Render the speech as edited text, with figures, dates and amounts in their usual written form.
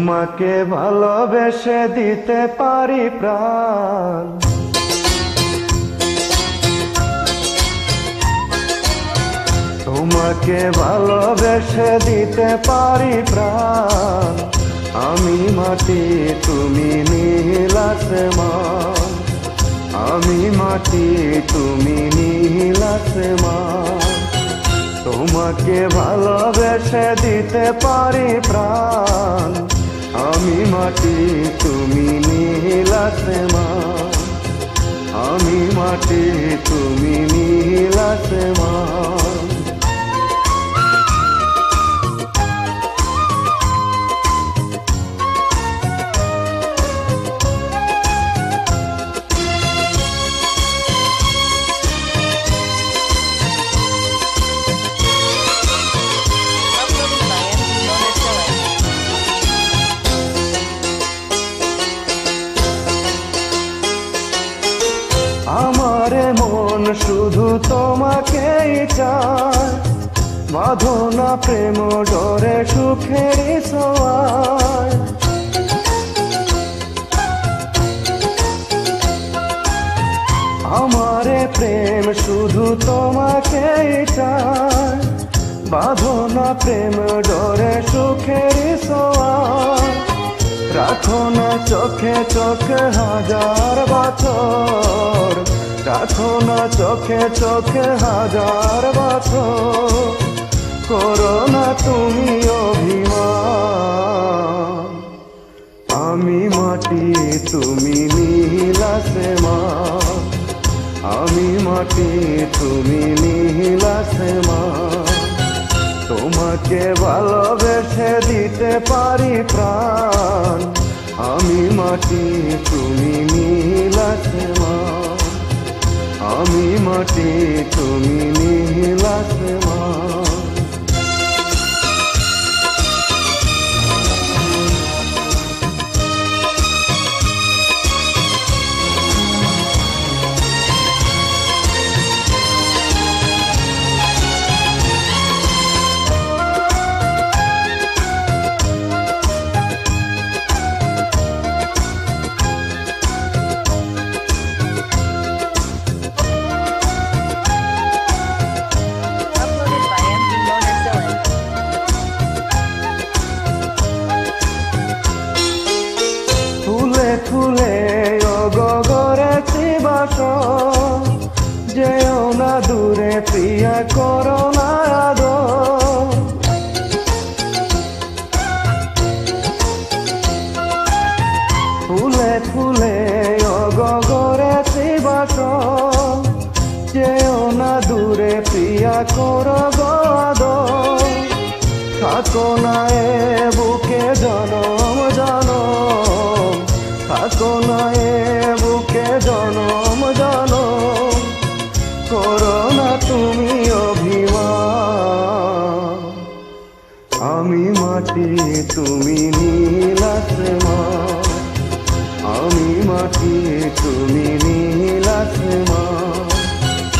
তোমাকে ভালোবেসে দিতে পারি প্রাণ, তোমাকে ভালোবেসে দিতে পারি প্রাণ। আমি মাটি তুমি নীল আসমান, আমি মাটি তুমি নীল আসমান। তোমাকে ভালোবেসে দিতে পারি প্রাণ, আমি মাটি তুমি নীল আসমান, আমি মাটি তুমি নীল আসমান। আমার মন শুধু তোমাকেই চায়, বাঁধো না প্রেম ডোরে সুখের ছোঁয়ায়। আমার প্রেম শুধু তোমাকেই চায়, বাঁধো না প্রেম ডোরে সুখের ছোঁয়ায়। রাখো না চোখে চোখে হাজার বছর, রাখো না চোখে চোখে হাজার বছর। করো না তুমি অভিমান, আমি মাটি তুমি নীল আসমান, আমি মাটি তুমি নীল আসমান। তোমাকে ভালোবেসে দিতে পারি প্রাণ, আমি মাটি তুমি নীল আসমান, আমি মাটি তুমি নীল আসমান। ফুলে অগরেছি বাসন, যেও না দূরে প্রিয়া করো না আদর। ফুলে ফুলে অগরেছি বাসন, যেও না দূরে প্রিয়া করো গো আদর। থাকো না এ বুকে জনম জনম, থাকো না এ বুকে জনম জনম। করো না তুমি অভিমান, আমি মাটি তুমি নীল আসমান, আমি মাটি তুমি